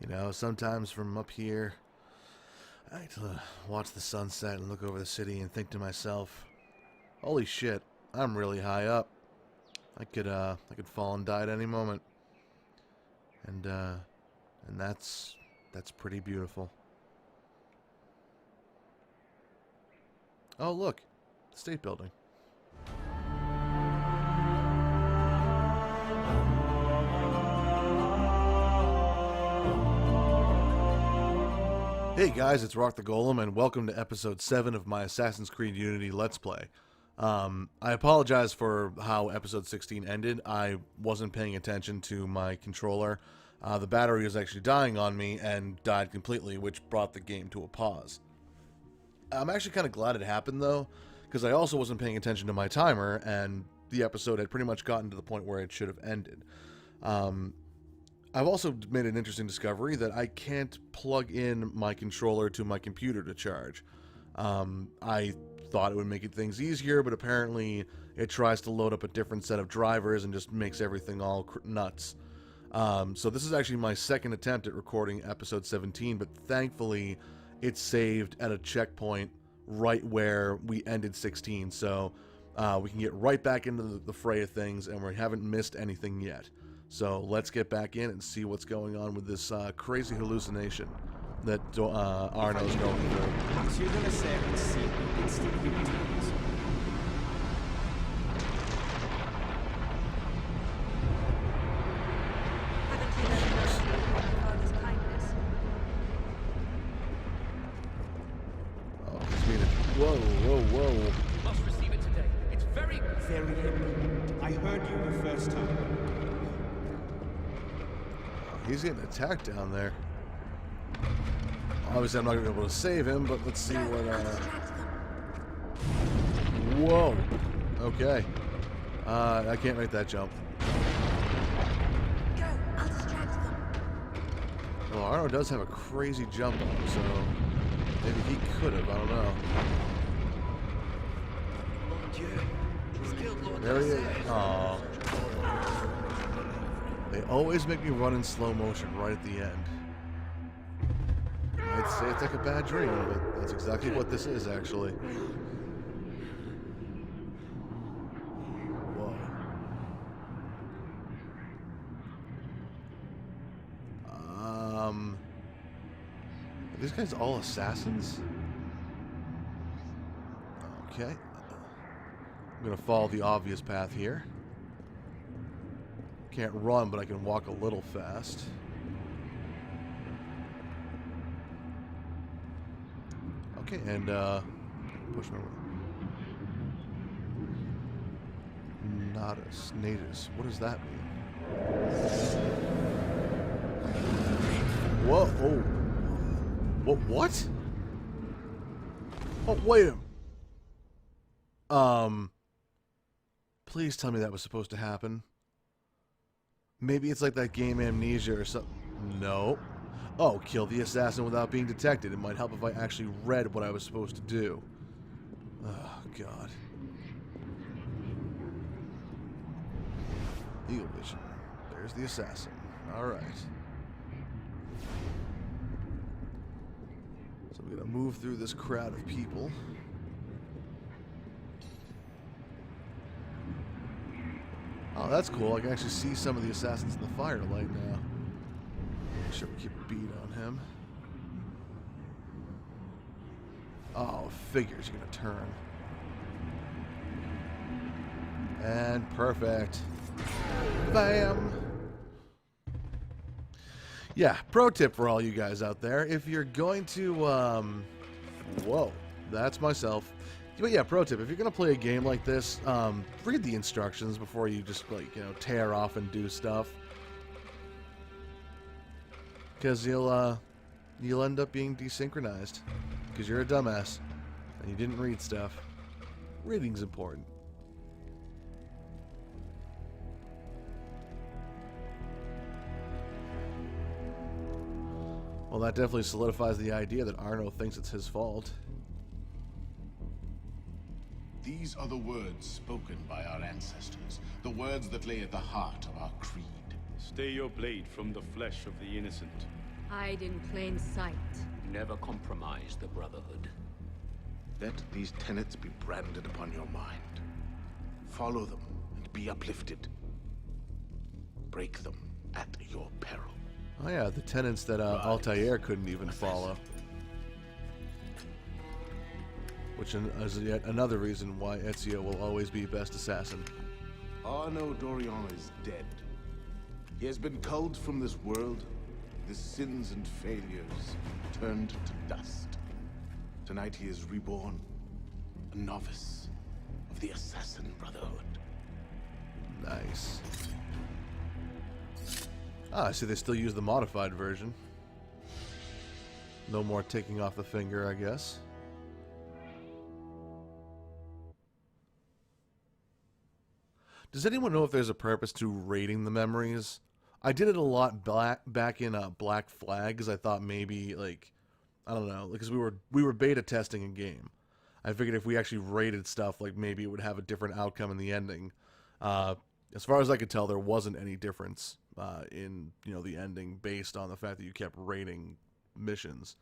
You know, sometimes from up here, I like to watch the sunset and look over the city and think to myself, holy shit, I'm really high up. I could fall and die at any moment. And that's pretty beautiful. Oh, look, the state building. Hey guys, it's RockTheGolem, and welcome to episode 7 of my Assassin's Creed Unity Let's Play. I apologize for how episode 16 ended. I wasn't paying attention to my controller. The battery was actually dying on me and died completely, which brought the game to a pause. I'm actually kind of glad it happened, though, because I also wasn't paying attention to my timer, and the episode had pretty much gotten to the point where it should have ended. I've also made an interesting discovery that I can't plug in my controller to my computer to charge. I thought it would make things easier, but apparently it tries to load up a different set of drivers and just makes everything all nuts. So this is actually my second attempt at recording episode 17, but thankfully it's saved at a checkpoint right where we ended 16, so we can get right back into the fray of things, and we haven't missed anything yet. So let's get back in and see what's going on with this crazy hallucination that Arno's going through. So you're gonna say I can see the instant returns. Oh, he's being whoa, whoa, whoa. Must receive it today. It's very Very. I heard you the first time. He's getting attacked down there. Obviously, I'm not going to be able to save him, but let's see what, Whoa! Okay. I can't make that jump. Go! I'll distract them. Well, Arno does have a crazy jump on him, so maybe he could have. I don't know. There he is. Aww. They always make me run in slow motion right at the end. I'd say it's like a bad dream, but that's exactly what this is, actually. Whoa. Are these guys all assassins? Okay. I'm gonna follow the obvious path here. Can't run, but I can walk a little fast. Okay, and push my way. Natus. What does that mean? Whoa! Oh! What? Oh, wait a minute. Please tell me that was supposed to happen. Maybe it's like that game Amnesia or something. No. Oh, kill the assassin without being detected. It might help if I actually read what I was supposed to do. Oh, God. Eagle vision. There's the assassin. Alright. So I'm gonna move through this crowd of people. Oh, that's cool. I can actually see some of the assassins in the firelight now. Make sure we keep a beat on him. Oh, figures you're gonna turn. And perfect. Bam! Yeah, pro tip for all you guys out there. If you're going to, whoa, that's myself. But yeah, pro tip, if you're going to play a game like this, read the instructions before you just, like, you know, tear off and do stuff. Because you'll end up being desynchronized. Because you're a dumbass. And you didn't read stuff. Reading's important. Well, that definitely solidifies the idea that Arno thinks it's his fault. These are the words spoken by our ancestors, the words that lay at the heart of our creed. Stay your blade from the flesh of the innocent. hide in plain sight. Never compromise the Brotherhood. Let these tenets be branded upon your mind. Follow them and be uplifted. Break them at your peril. Oh yeah, the tenets that Altair couldn't even follow. Which is yet another reason why Ezio will always be best assassin. Arno Dorian is dead. He has been culled from this world, his sins and failures turned to dust. Tonight he is reborn, a novice of the Assassin Brotherhood. Nice. Ah, I see they still use the modified version. No more taking off the finger, I guess. Does anyone know if there's a purpose to rating the memories? I did it a lot back in Black Flag, because I thought maybe, like, I don't know, because we were beta testing a game. I figured if we actually rated stuff, like maybe it would have a different outcome in the ending. As far as I could tell, there wasn't any difference in the ending based on the fact that you kept rating missions.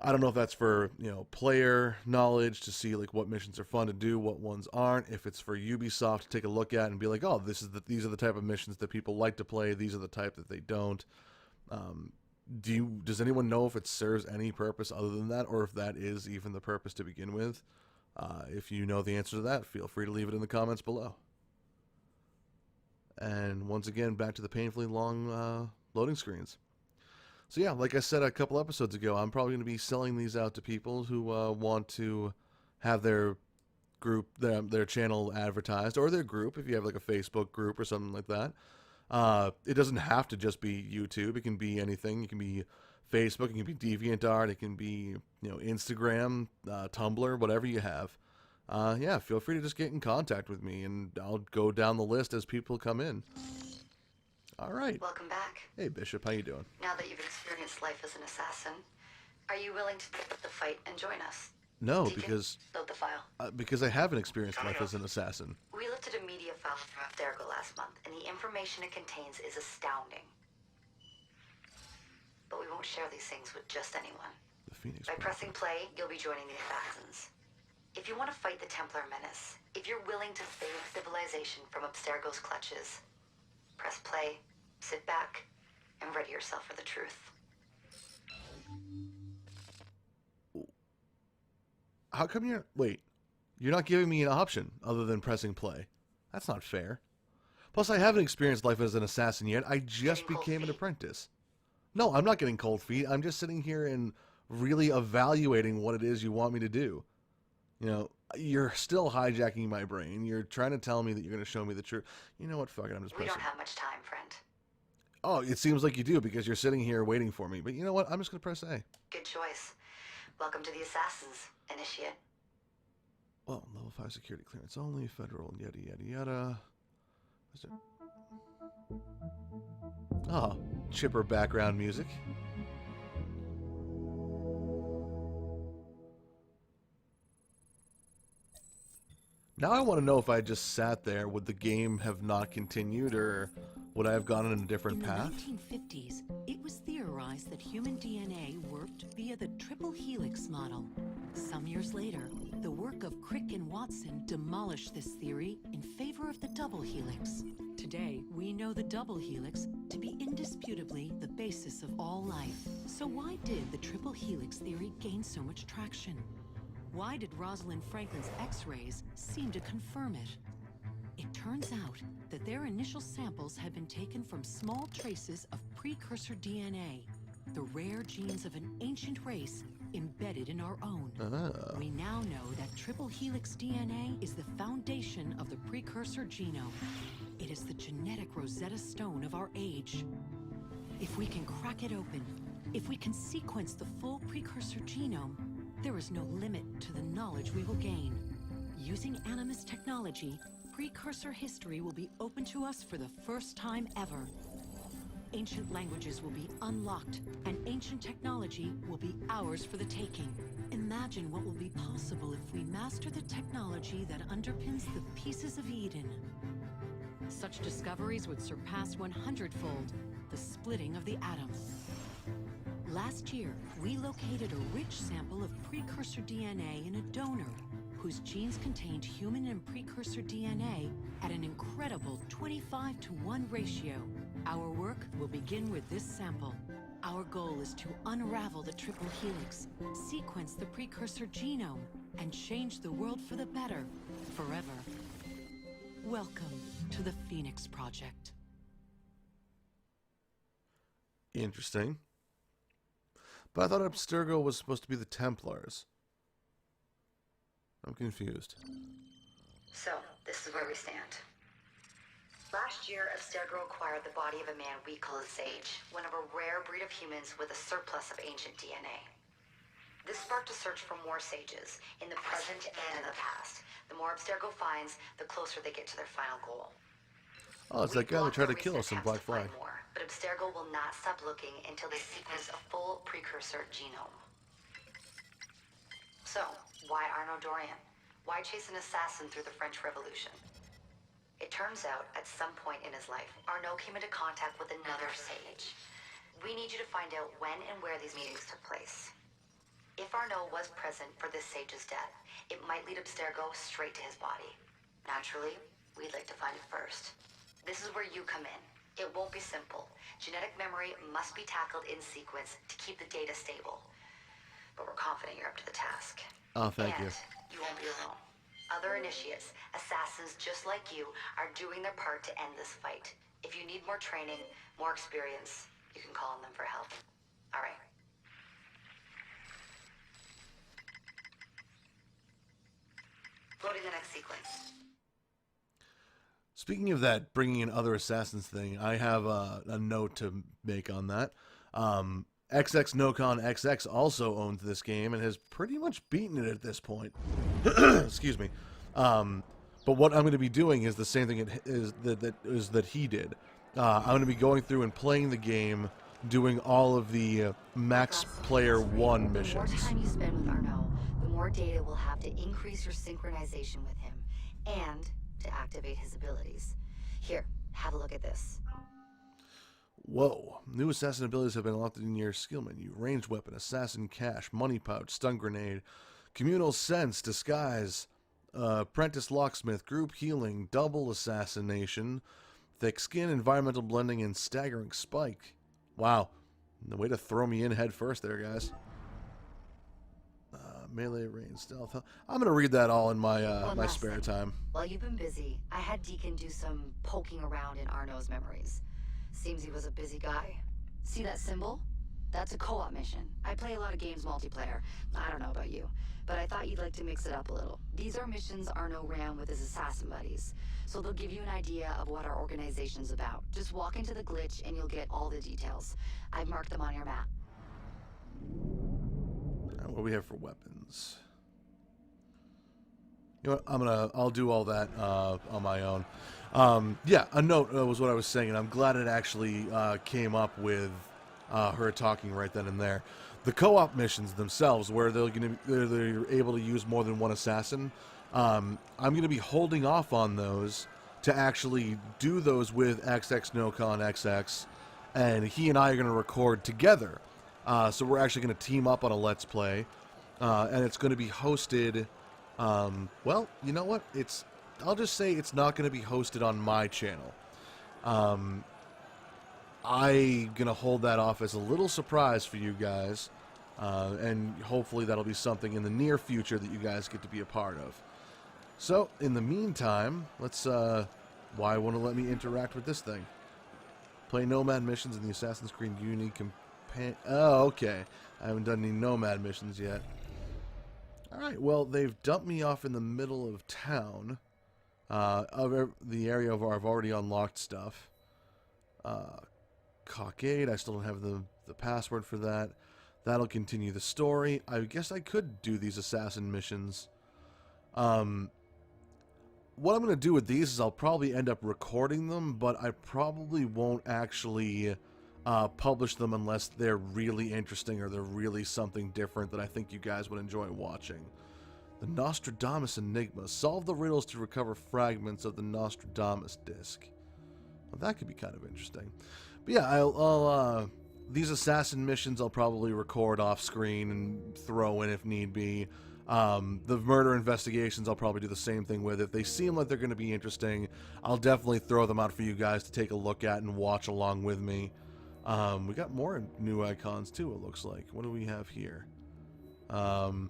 I don't know if that's for player knowledge to see like what missions are fun to do, what ones aren't. If it's for Ubisoft to take a look at and be like, oh, these are the type of missions that people like to play. These are the type that they don't. Does anyone know if it serves any purpose other than that, or if that is even the purpose to begin with? If you know the answer to that, feel free to leave it in the comments below. And once again, back to the painfully long loading screens. So yeah, like I said a couple episodes ago, I'm probably going to be selling these out to people who want to have their group, their channel advertised, or their group, if you have like a Facebook group or something like that. It doesn't have to just be YouTube. It can be anything. It can be Facebook. It can be DeviantArt. It can be Instagram, Tumblr, whatever you have. Yeah, feel free to just get in contact with me, and I'll go down the list as people come in. All right. Welcome back. Hey, Bishop. How you doing? Now that you've experienced life as an assassin, are you willing to take up the fight and join us? No, Deacon, because load the file. because I haven't experienced life as an assassin. We lifted a media file from Abstergo last month, and the information it contains is astounding. But we won't share these things with just anyone. The Phoenix. By pressing play, you'll be joining the assassins. If you want to fight the Templar menace, if you're willing to save civilization from Abstergo's clutches, press play, sit back, and ready yourself for the truth. How come you're not giving me an option other than pressing play? That's not fair. Plus, I haven't experienced life as an assassin yet. I just became an apprentice. No, I'm not getting cold feet. I'm just sitting here and really evaluating what it is you want me to do. You're still hijacking my brain. You're trying to tell me that you're going to show me the truth. You know what? Fuck it. I'm just We pressing. don't have much time, friend. Oh, it seems like you do because you're sitting here waiting for me. But you know what? I'm just going to press A. Good choice. Welcome to the Assassins, Initiate. Well, level 5 security clearance only, federal, yada, yada, yada. Is there... Oh, chipper background music. Now I want to know if I just sat there, would the game have not continued, or would I have gone in a different path? In the 1950s, it was theorized that human DNA worked via the triple helix model. Some years later, the work of Crick and Watson demolished this theory in favor of the double helix. Today, we know the double helix to be indisputably the basis of all life. So why did the triple helix theory gain so much traction? Why did Rosalind Franklin's X-rays seem to confirm it? It turns out that their initial samples had been taken from small traces of precursor DNA, the rare genes of an ancient race embedded in our own. We now know that triple helix DNA is the foundation of the precursor genome. It is the genetic Rosetta Stone of our age. If we can crack it open, if we can sequence the full precursor genome, there is no limit to the knowledge we will gain. Using Animus technology, precursor history will be open to us for the first time ever. Ancient languages will be unlocked, and ancient technology will be ours for the taking. Imagine what will be possible if we master the technology that underpins the pieces of Eden. Such discoveries would surpass 100-fold the splitting of the atom. Last year, we located a rich sample of precursor DNA in a donor whose genes contained human and precursor DNA at an incredible 25-to-1 ratio. Our work will begin with this sample. Our goal is to unravel the triple helix, sequence the precursor genome, and change the world for the better, forever. Welcome to the Phoenix Project. Interesting. But I thought Abstergo was supposed to be the Templars. I'm confused. So, this is where we stand. Last year, Abstergo acquired the body of a man we call a Sage, one of a rare breed of humans with a surplus of ancient DNA. This sparked a search for more Sages, in the present and in the past. The more Abstergo finds, the closer they get to their final goal. Oh, it's that guy that tried to kill us in Black Flag. More, but Abstergo will not stop looking until they sequence a full precursor genome. So, why Arnaud Dorian? Why chase an assassin through the French Revolution? It turns out, at some point in his life, Arnaud came into contact with another Sage. We need you to find out when and where these meetings took place. If Arnaud was present for this Sage's death, it might lead Abstergo straight to his body. Naturally, we'd like to find it first. This is where you come in. It won't be simple. Genetic memory must be tackled in sequence to keep the data stable. But we're confident you're up to the task. Oh, thank you. You won't be alone. Other initiates, assassins just like you, are doing their part to end this fight. If you need more training, more experience, you can call on them for help. All right. Loading the next sequence. Speaking of that, bringing in other assassins thing, I have a note to make on that. XX Nocon XX also owns this game and has pretty much beaten it at this point. Excuse me. But what I'm going to be doing is the same thing that he did. I'm going to be going through and playing the game, doing all of the max player 1 missions. The more time you spend with Arnaud, the more data we'll have to increase your synchronization with him and to activate his abilities. Here, have a look at this. Whoa. New assassin abilities have been unlocked in your skill menu. Ranged weapon, assassin cache, money pouch, stun grenade, communal sense, disguise, apprentice locksmith, group healing, double assassination, thick skin, environmental blending, and staggering spike. Wow. The way to throw me in head first there, guys. Melee, range, stealth. I'm going to read that all in my my spare time. While you've been busy, I had Deacon do some poking around in Arnaud's memories. Seems he was a busy guy. See that symbol? That's a co-op mission. I play a lot of games multiplayer. I don't know about you, but I thought you'd like to mix it up a little. These are missions Arnaud ran with his assassin buddies, so they'll give you an idea of what our organization's about. Just walk into the glitch and you'll get all the details. I've marked them on your map. What do we have for weapons? You know what? I'll do all that on my own. Yeah, a note was what I was saying, and I'm glad it actually came up with her talking right then and there. The co-op missions themselves, where they're able to use more than one assassin, I'm going to be holding off on those to actually do those with XX Nocon XX, and he and I are going to record together. So we're actually going to team up on a Let's Play, and it's going to be hosted. Well, you know what? I'll just say it's not going to be hosted on my channel. I'm going to hold that off as a little surprise for you guys, and hopefully that'll be something in the near future that you guys get to be a part of. So, in the meantime, let's, why won't it let me interact with this thing? Play Nomad missions in the Assassin's Creed Unity Oh, okay. I haven't done any Nomad missions yet. Alright, well, they've dumped me off in the middle of town. Of the area where I've already unlocked stuff. Cockade, I still don't have the password for that. That'll continue the story. I guess I could do these assassin missions. What I'm going to do with these is I'll probably end up recording them, but I probably won't actually publish them unless they're really interesting or they're really something different that I think you guys would enjoy watching. The Nostradamus Enigma. Solve the riddles to recover fragments of the Nostradamus disc. Well, that could be kind of interesting. But yeah, these assassin missions I'll probably record off screen and throw in if need be. The murder investigations I'll probably do the same thing with. If they seem like they're going to be interesting, I'll definitely throw them out for you guys to take a look at and watch along with me. We got more new icons too, it looks like. What do we have here? The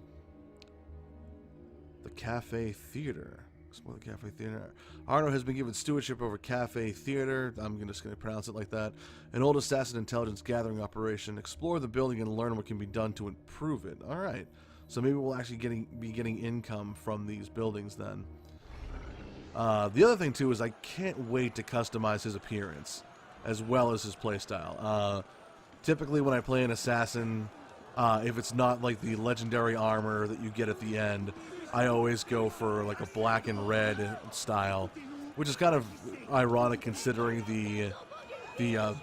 Cafe Theater. Explore the Cafe Theater. Arno has been given stewardship over Cafe Theater. I'm just going to pronounce it like that. An old assassin intelligence gathering operation. Explore the building and learn what can be done to improve it. Alright. So maybe we'll actually be getting income from these buildings then. The other thing too is I can't wait to customize his appearance as well as his playstyle. Typically when I play an assassin, if it's not like the legendary armor that you get at the end, I always go for like a black and red style, which is kind of ironic considering the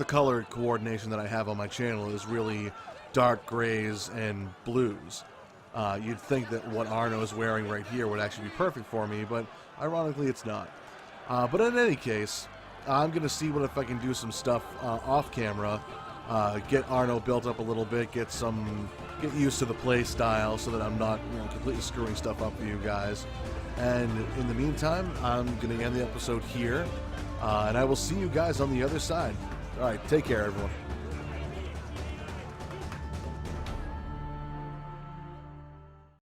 color coordination that I have on my channel is really dark grays and blues. You'd think that what Arno is wearing right here would actually be perfect for me, but ironically it's not. But in any case, I'm going to see what if I can do some stuff off camera, get Arno built up a little bit, get used to the play style so that I'm not completely screwing stuff up for you guys. And in the meantime, I'm going to end the episode here, and I will see you guys on the other side. Alright, take care everyone.